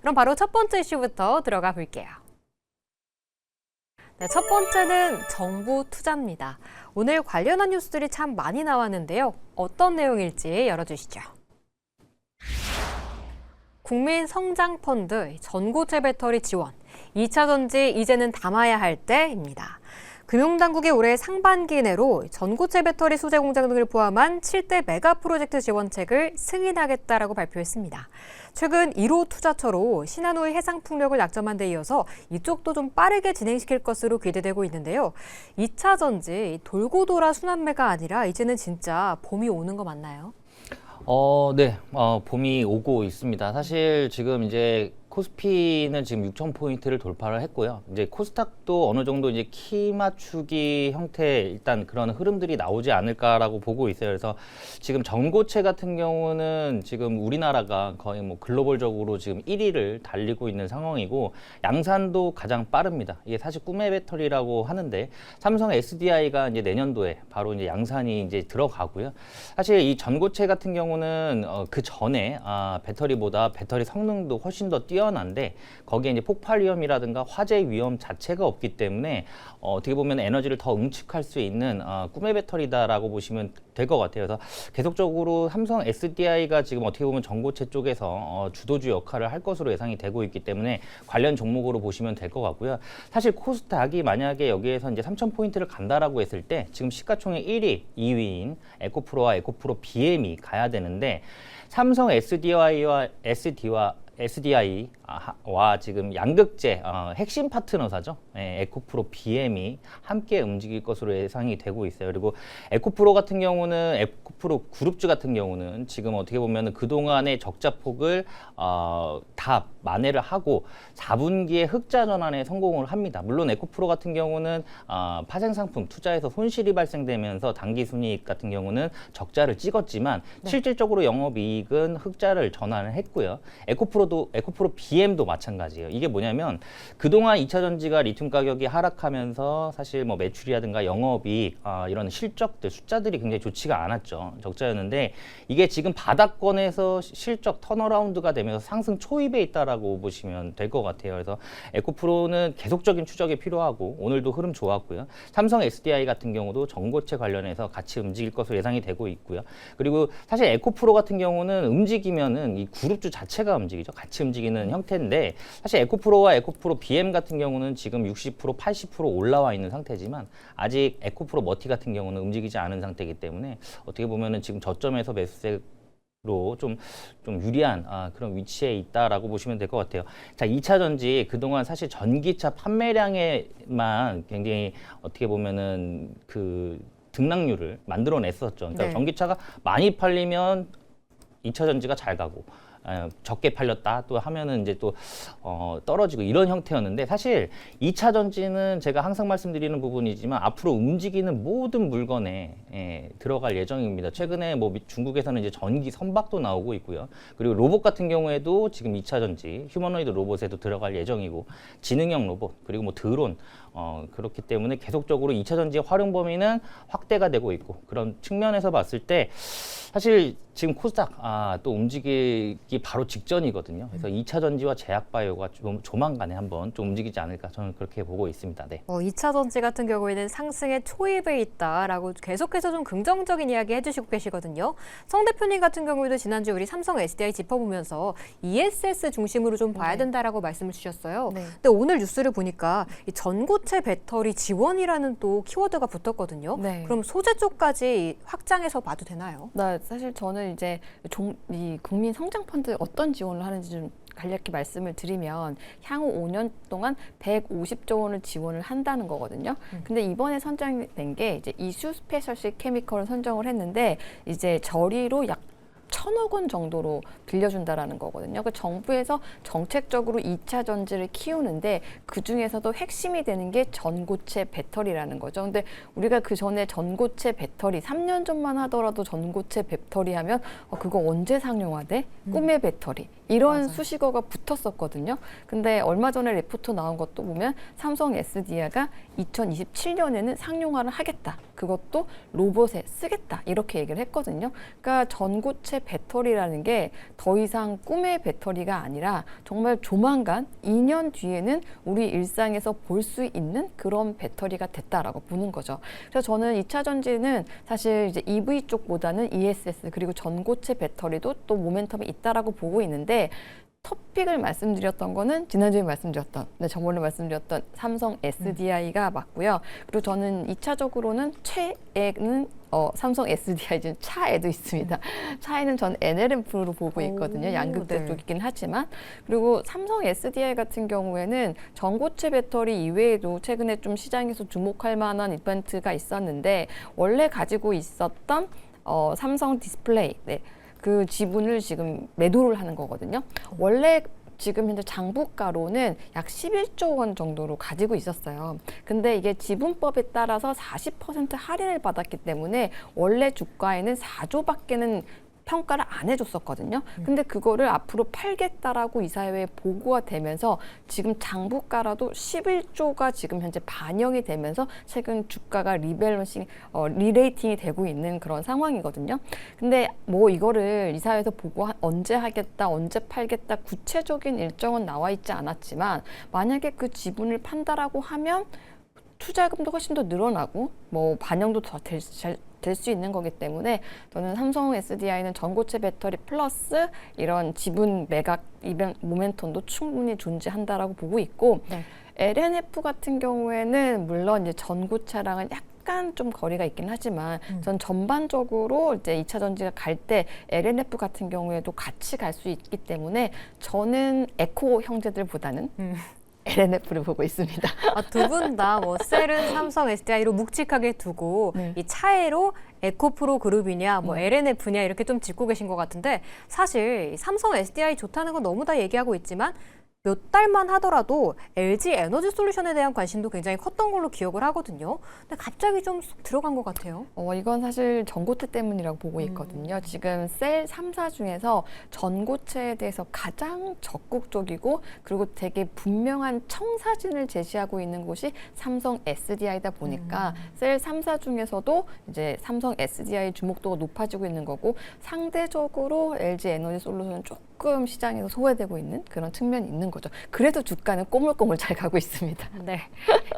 그럼 바로 첫 번째 이슈부터 들어가 볼게요. 네, 첫 번째는 정부 투자입니다. 오늘 관련한 뉴스들이 참 많이 나왔는데요. 어떤 내용일지 열어주시죠. 국민성장펀드 전고체 배터리 지원, 2차 전지 이제는 담아야 할 때입니다. 금융당국이 올해 상반기 내로 전고체 배터리 소재 공장 등을 포함한 7대 메가 프로젝트 지원책을 승인하겠다라고 발표했습니다. 최근 1호 투자처로 신한우의 해상풍력을 낙점한 데 이어서 이쪽도 좀 빠르게 진행시킬 것으로 기대되고 있는데요. 2차 전지 돌고 돌아 순환매가 아니라 이제는 진짜 봄이 오는 거 맞나요? 네. 봄이 오고 있습니다. 사실 지금 이제 코스피는 지금 6,000포인트를 돌파를 했고요. 이제 코스닥도 어느 정도 이제 키 맞추기 형태의 일단 그런 흐름들이 나오지 않을까라고 보고 있어요. 그래서 지금 전고체 같은 경우는 지금 우리나라가 거의 뭐 글로벌적으로 지금 1위를 달리고 있는 상황이고 양산도 가장 빠릅니다. 이게 사실 꿈의 배터리라고 하는데 삼성 SDI가 이제 내년도에 바로 이제 양산이 이제 들어가고요. 사실 이 전고체 같은 경우는 그 전에 배터리보다 배터리 성능도 훨씬 더 뛰어난데 거기에 이제 폭발 위험이라든가 화재 위험 자체가 없기 때문에 어떻게 보면 에너지를 더 응축할 수 있는 꿈의 배터리다라고 보시면 될 것 같아요. 그래서 계속적으로 삼성 SDI가 지금 어떻게 보면 전고체 쪽에서 주도주 역할을 할 것으로 예상이 되고 있기 때문에 관련 종목으로 보시면 될 것 같고요. 사실 코스닥이 만약에 여기에서 이제 3,000포인트를 간다라고 했을 때 지금 시가총액 1위, 2위인 에코프로와 에코프로 BM이 가야 되는데 삼성 SDI와 SDI와 지금 양극재 핵심 파트너사죠. 에코프로 BM이 함께 움직일 것으로 예상이 되고 있어요. 그리고 에코프로 같은 경우는 에코프로 그룹주 같은 경우는 지금 어떻게 보면 그동안의 적자폭을 다 만회를 하고 4분기에 흑자 전환에 성공을 합니다. 물론 에코프로 같은 경우는 파생 상품 투자에서 손실이 발생되면서 당기 순이익 같은 경우는 적자를 찍었지만 실질적으로 영업이익은 흑자를 전환을 했고요. 에코프로 BM도 마찬가지예요. 이게 뭐냐면 그동안 2차 전지가 리튬 가격이 하락하면서 사실 뭐 매출이라든가 영업이익 이런 실적들 숫자들이 굉장히 좋지가 않았죠. 적자였는데 이게 지금 바닥권에서 실적 턴어라운드가 되면서 상승 초입에 있다라고 보시면 될 것 같아요. 그래서 에코프로는 계속적인 추적이 필요하고 오늘도 흐름 좋았고요. 삼성 SDI 같은 경우도 전고체 관련해서 같이 움직일 것으로 예상이 되고 있고요. 그리고 사실 에코프로 같은 경우는 움직이면은 이 그룹주 자체가 움직이죠. 같이 움직이는 형태인데 사실 에코프로와 에코프로 BM 같은 경우는 지금 60%, 80% 올라와 있는 상태지만 아직 에코프로 머티 같은 경우는 움직이지 않은 상태이기 때문에 어떻게 보면은 지금 저점에서 매수세로 좀 유리한 그런 위치에 있다라고 보시면 될 것 같아요. 자, 2차 전지 그동안 사실 전기차 판매량에만 굉장히 어떻게 보면은 그 등락률을 만들어냈었죠. 그러니까 전기차가 많이 팔리면 2차 전지가 잘 가고 적게 팔렸다 또 하면은 이제 또 떨어지고 이런 형태였는데 사실 2차 전지는 제가 항상 말씀드리는 부분이지만 앞으로 움직이는 모든 물건에 들어갈 예정입니다. 최근에 뭐 중국에서는 이제 전기 선박도 나오고 있고요. 그리고 로봇 같은 경우에도 지금 2차 전지 휴머노이드 로봇에도 들어갈 예정이고 지능형 로봇 그리고 뭐 드론 그렇기 때문에 계속적으로 2차 전지의 활용 범위는 확대가 되고 있고 그런 측면에서 봤을 때 사실 지금 코스닥 또 움직이기 바로 직전이거든요. 그래서 2차 전지와 제약바이오가 좀 조만간에 한번 좀 움직이지 않을까 저는 그렇게 보고 있습니다. 네. 2차 전지 같은 경우에는 상승의 초입에 있다라고 계속해서 좀 긍정적인 이야기 해주시고 계시거든요. 성 대표님 같은 경우에도 지난주 우리 삼성 SDI 짚어보면서 ESS 중심으로 좀 봐야 된다라고 말씀을 주셨어요. 근데 오늘 뉴스를 보니까 이 전고체 배터리 지원이라는 또 키워드가 붙었거든요. 그럼 소재 쪽까지 확장해서 봐도 되나요? 네, 사실 저는 이제 이 국민 성장 펀드 어떤 지원을 하는지 좀 간략히 말씀을 드리면 향후 5년 동안 150조 원을 지원을 한다는 거거든요. 근데 이번에 선정된 게 이제 이슈 스페셜시 케미컬을 선정을 했는데 이제 저리로 약 1,000억 원 정도로 빌려준다라는 거거든요. 그 정부에서 정책적으로 2차 전지를 키우는데 그 중에서도 핵심이 되는 게 전고체 배터리라는 거죠. 근데 우리가 그 전에 전고체 배터리 3년 전만 하더라도 전고체 배터리 하면 그거 언제 상용화돼? 꿈의 배터리. 이런 맞아요. 수식어가 붙었었거든요. 근데 얼마 전에 레포트 나온 것도 보면 삼성 SDI가 2027년에는 상용화를 하겠다. 그것도 로봇에 쓰겠다. 이렇게 얘기를 했거든요. 그러니까 전고체 배터리라는 게 더 이상 꿈의 배터리가 아니라 정말 조만간 2년 뒤에는 우리 일상에서 볼 수 있는 그런 배터리가 됐다라고 보는 거죠. 그래서 저는 2차 전지는 사실 이제 EV 쪽보다는 ESS 그리고 전고체 배터리도 또 모멘텀이 있다라고 보고 있는데 토픽을 말씀드렸던 거는 지난주에 말씀드렸던, 저번에 말씀드렸던 삼성 SDI가 맞고요. 그리고 저는 2차적으로는 최애는 삼성 SDI 중 차에도 있습니다. 차에는 전 NLM프로 보고 있거든요. 양극재 네. 쪽이긴 하지만. 그리고 삼성 SDI 같은 경우에는 전고체 배터리 이외에도 최근에 좀 시장에서 주목할 만한 이벤트가 있었는데 원래 가지고 있었던 삼성 디스플레이, 네. 그 지분을 지금 매도를 하는 거거든요. 원래 지금 현재 장부가로는 약 11조 원 정도로 가지고 있었어요. 근데 이게 지분법에 따라서 40% 할인을 받았기 때문에 원래 주가에는 4조밖에는 평가를 안 해줬었거든요. 근데 그거를 앞으로 팔겠다라고 이사회에 보고가 되면서 지금 장부가라도 11조가 지금 현재 반영이 되면서 최근 주가가 리레이팅이 되고 있는 그런 상황이거든요. 근데 뭐 이거를 이사회에서 보고 언제 하겠다, 언제 팔겠다 구체적인 일정은 나와 있지 않았지만 만약에 그 지분을 판다라고 하면 투자금도 훨씬 더 늘어나고 뭐 반영도 더 될 수 있는 거기 때문에 저는 삼성 SDI는 전고체 배터리 플러스 이런 지분 매각 모멘텀도 충분히 존재한다라고 보고 있고 네. LNF 같은 경우에는 물론 이제 전고차랑은 약간 좀 거리가 있긴 하지만 전 전반적으로 이제 2차 전지가 갈 때 LNF 같은 경우에도 같이 갈 수 있기 때문에 저는 에코 형제들보다는 LNF를 보고 있습니다. 두 분 다 뭐 셀은 삼성 SDI로 묵직하게 두고 네. 이 차이로 에코프로 그룹이냐 뭐 LNF냐 이렇게 좀 짚고 계신 것 같은데 사실 이 삼성 SDI 좋다는 건 너무 다 얘기하고 있지만 몇 달만 하더라도 LG 에너지 솔루션에 대한 관심도 굉장히 컸던 걸로 기억을 하거든요. 근데 갑자기 좀 쑥 들어간 것 같아요. 이건 사실 전고체 때문이라고 보고 있거든요. 지금 셀 3사 중에서 전고체에 대해서 가장 적극적이고 그리고 되게 분명한 청사진을 제시하고 있는 곳이 삼성 SDI다 보니까 셀 3사 중에서도 이제 삼성 SDI 주목도가 높아지고 있는 거고 상대적으로 LG 에너지 솔루션은 조금 시장에서 소외되고 있는 그런 측면이 있는 거죠. 그래도 주가는 꼬물꼬물 잘 가고 있습니다. 네.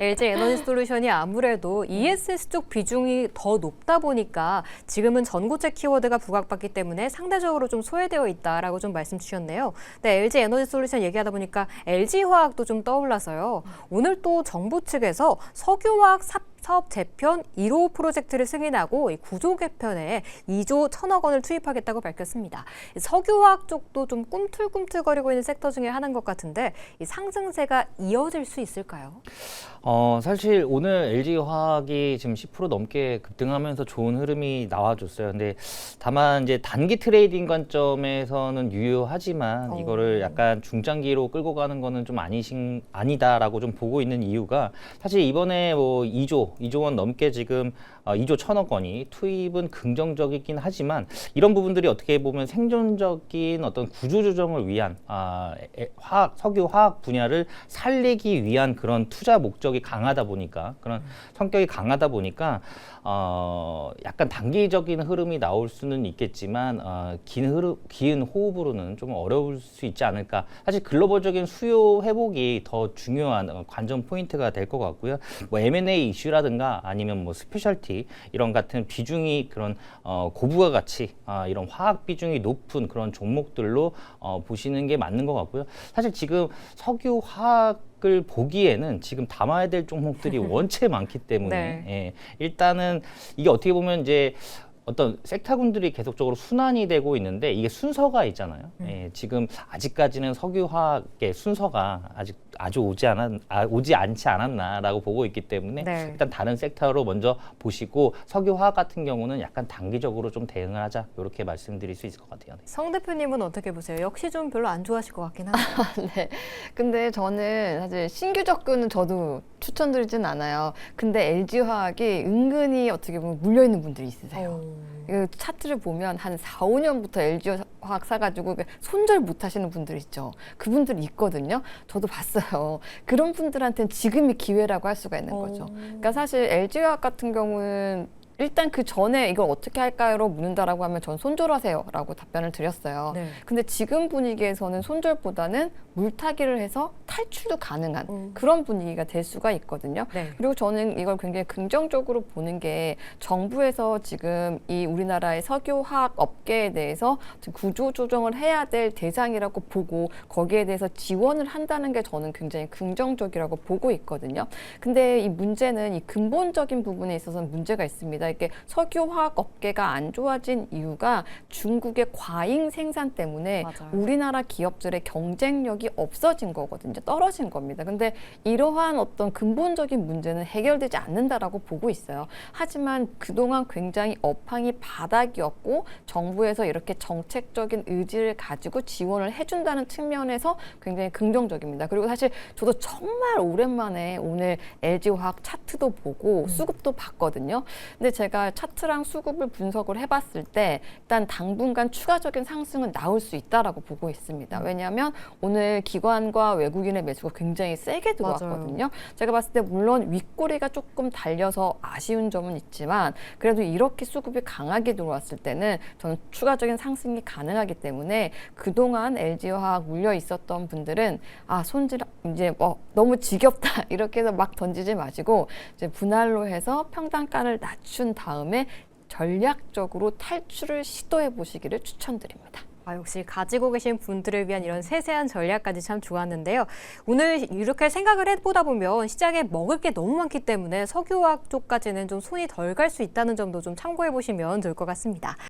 LG 에너지 솔루션이 아무래도 ESS 쪽 비중이 더 높다 보니까 지금은 전고체 키워드가 부각받기 때문에 상대적으로 좀 소외되어 있다라고 좀 말씀 주셨네요. 네, LG 에너지 솔루션 얘기하다 보니까 LG화학도 좀 떠올라서요. 오늘 또 정부 측에서 석유화학 사업 재편 1호 프로젝트를 승인하고 이 구조 개편에 2조 1천억 원을 투입하겠다고 밝혔습니다. 석유화학 쪽도 좀 꿈틀꿈틀거리고 있는 섹터 중에 하나인 것 같은데 이 상승세가 이어질 수 있을까요? 사실 오늘 LG화학이 지금 10% 넘게 급등하면서 좋은 흐름이 나와줬어요. 근데 다만 이제 단기 트레이딩 관점에서는 유효하지만 이거를 약간 중장기로 끌고 가는 거는 좀 아니다라고 좀 보고 있는 이유가 사실 이번에 뭐 2조 원 넘게 지금 2조 1천억 원이 투입은 긍정적이긴 하지만 이런 부분들이 어떻게 보면 생존적인 어떤 구조 조정을 위한 석유 화학 분야를 살리기 위한 그런 투자 목적이 강하다 보니까 그런 성격이 강하다 보니까 약간 단기적인 흐름이 나올 수는 있겠지만 긴 호흡으로는 좀 어려울 수 있지 않을까. 사실 글로벌적인 수요 회복이 더 중요한 관전 포인트가 될 것 같고요. 뭐 M&A 이슈라든가 아니면 뭐 스페셜티 이런 같은 비중이 그런 고부가 가치 이런 화학 비중이 높은 그런 종목들로 보시는 게 맞는 것 같고요. 사실 지금 석유 화학을 보기에는 지금 담아야 될 종목들이 원체 많기 때문에 네. 예, 일단은 이게 어떻게 보면 이제 어떤 섹터군들이 계속적으로 순환이 되고 있는데 이게 순서가 있잖아요. 예, 지금 아직까지는 석유화학의 순서가 아직 아주 오지 않지 않았나라고 보고 있기 때문에 네. 일단 다른 섹터로 먼저 보시고 석유화학 같은 경우는 약간 단기적으로 좀 대응을 하자 이렇게 말씀드릴 수 있을 것 같아요. 네. 성 대표님은 어떻게 보세요? 역시 좀 별로 안 좋아하실 것 같긴 한데. 네. 근데 저는 사실 신규 접근은 저도 추천드리진 않아요. 근데 LG화학이 은근히 어떻게 보면 물려있는 분들이 있으세요. 그 차트를 보면 한 4, 5년부터 LG화학 사가지고 손절 못 하시는 분들 있죠. 그분들이 있거든요. 저도 봤어요. 그런 분들한테는 지금이 기회라고 할 수가 있는 거죠. 그러니까 사실 LG화학 같은 경우는 일단 그 전에 이걸 어떻게 할까요?로 묻는다라고 하면 전 손절하세요라고 답변을 드렸어요. 네. 근데 지금 분위기에서는 손절보다는 물타기를 해서 탈출도 가능한 그런 분위기가 될 수가 있거든요. 네. 그리고 저는 이걸 굉장히 긍정적으로 보는 게 정부에서 지금 이 우리나라의 석유화학 업계에 대해서 구조 조정을 해야 될 대상이라고 보고 거기에 대해서 지원을 한다는 게 저는 굉장히 긍정적이라고 보고 있거든요. 근데 이 문제는 이 근본적인 부분에 있어서는 문제가 있습니다. 이렇게 석유화학 업계가 안 좋아진 이유가 중국의 과잉 생산 때문에 맞아요. 우리나라 기업들의 경쟁력이 없어진 거거든요. 떨어진 겁니다. 근데 이러한 어떤 근본적인 문제는 해결되지 않는다라고 보고 있어요. 하지만 그동안 굉장히 업황이 바닥이었고 정부에서 이렇게 정책적인 의지를 가지고 지원을 해준다는 측면에서 굉장히 긍정적입니다. 그리고 사실 저도 정말 오랜만에 오늘 LG화학 차트도 보고 수급도 봤거든요. 근데 제가 차트랑 수급을 분석을 해봤을 때 일단 당분간 추가적인 상승은 나올 수 있다라고 보고 있습니다. 왜냐하면 오늘 기관과 외국인의 매수가 굉장히 세게 들어왔거든요. 제가 봤을 때 물론 윗꼬리가 조금 달려서 아쉬운 점은 있지만 그래도 이렇게 수급이 강하게 들어왔을 때는 저는 추가적인 상승이 가능하기 때문에 그동안 LG화학 물려 있었던 분들은 손질 이제 너무 지겹다 이렇게 해서 막 던지지 마시고 이제 분할로 해서 평단가를 낮춘 다음에 전략적으로 탈출을 시도해 보시기를 추천드립니다. 역시 가지고 계신 분들을 위한 이런 세세한 전략까지 참 좋았는데요. 오늘 이렇게 생각을 해보다 보면 시장에 먹을 게 너무 많기 때문에 석유화학 쪽까지는 좀 손이 덜 갈 수 있다는 점도 좀 참고해 보시면 좋을 것 같습니다.